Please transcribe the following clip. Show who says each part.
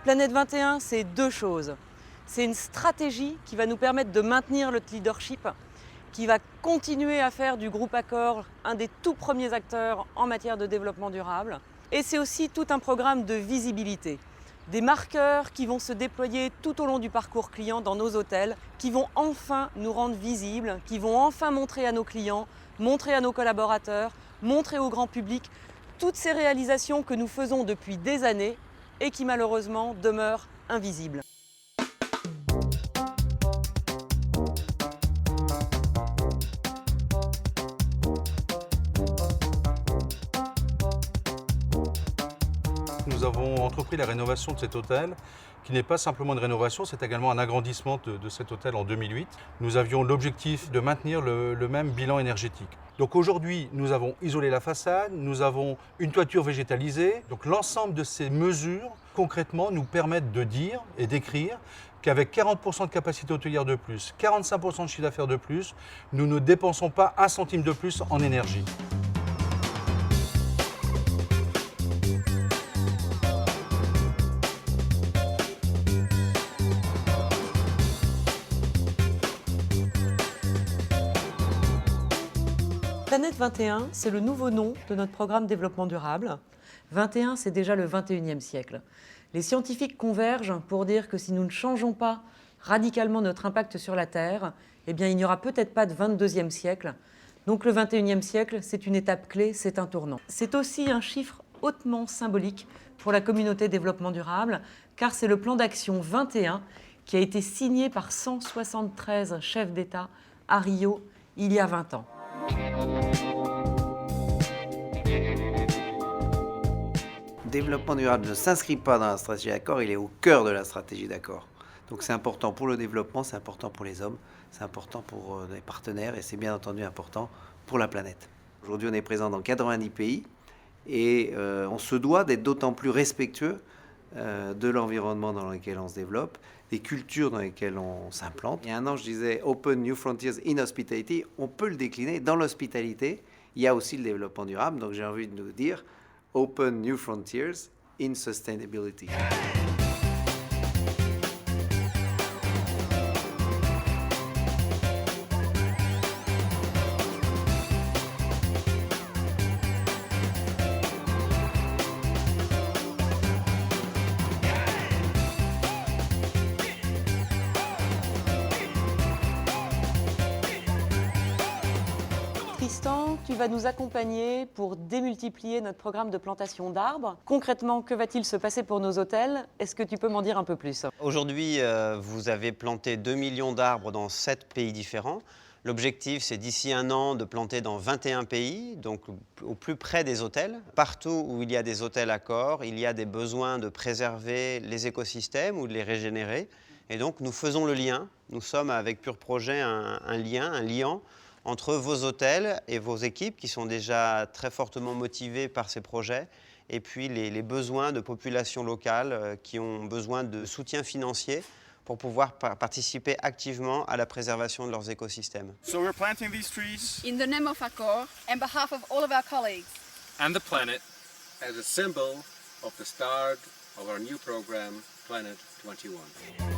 Speaker 1: Planète 21, c'est deux choses. C'est une stratégie qui va nous permettre de maintenir notre leadership, qui va continuer à faire du groupe Accor un des tout premiers acteurs en matière de développement durable. Et c'est aussi tout un programme de visibilité. Des marqueurs qui vont se déployer tout au long du parcours client dans nos hôtels, qui vont enfin nous rendre visibles, qui vont enfin montrer à nos clients, montrer à nos collaborateurs, montrer au grand public toutes ces réalisations que nous faisons depuis des années et qui malheureusement demeurent invisibles.
Speaker 2: Nous avons entrepris la rénovation de cet hôtel, qui n'est pas simplement une rénovation, c'est également un agrandissement de cet hôtel en 2008. Nous avions l'objectif de maintenir le même bilan énergétique. Donc aujourd'hui, nous avons isolé la façade, nous avons une toiture végétalisée. Donc l'ensemble de ces mesures, concrètement, nous permettent de dire et d'écrire qu'avec 40% de capacité hôtelière de plus, 45% de chiffre d'affaires de plus, nous ne dépensons pas un centime de plus en énergie.
Speaker 1: Planète 21, c'est le nouveau nom de notre programme développement durable. 21, c'est déjà le 21e siècle. Les scientifiques convergent pour dire que si nous ne changeons pas radicalement notre impact sur la Terre, eh bien, il n'y aura peut-être pas de 22e siècle. Donc le 21e siècle, c'est une étape clé, c'est un tournant. C'est aussi un chiffre hautement symbolique pour la communauté développement durable, car c'est le plan d'action 21 qui a été signé par 173 chefs d'État à Rio il y a 20 ans.
Speaker 3: Le développement durable ne s'inscrit pas dans la stratégie d'Accor, il est au cœur de la stratégie d'Accor. Donc c'est important pour le développement, c'est important pour les hommes, c'est important pour les partenaires et c'est bien entendu important pour la planète. Aujourd'hui on est présent dans 90 pays et on se doit d'être d'autant plus respectueux de l'environnement dans lequel on se développe, des cultures dans lesquelles on s'implante. Il y a un an je disais Open New Frontiers in Hospitality, on peut le décliner dans l'hospitalité, il y a aussi le développement durable, donc j'ai envie de nous dire Open New Frontiers in Sustainability.
Speaker 1: Tristan, tu vas nous accompagner pour démultiplier notre programme de plantation d'arbres. Concrètement, que va-t-il se passer pour nos hôtels? Est-ce que tu peux m'en dire un peu plus?
Speaker 4: Aujourd'hui, vous avez planté 2 millions d'arbres dans 7 pays différents. L'objectif, c'est d'ici un an de planter dans 21 pays, donc au plus près des hôtels. Partout où il y a des hôtels Accor, il y a des besoins de préserver les écosystèmes ou de les régénérer. Et donc, nous faisons le lien. Nous sommes avec Pure Projet un liant entre vos hôtels et vos équipes qui sont déjà très fortement motivées par ces projets et puis les besoins de populations locales qui ont besoin de soutien financier pour pouvoir participer activement à la préservation de leurs écosystèmes.
Speaker 5: So we're planting these trees
Speaker 6: in the name of Accor, on behalf of all of our colleagues,
Speaker 5: and the planet
Speaker 7: as a symbol of the start of our new program, Planet 21.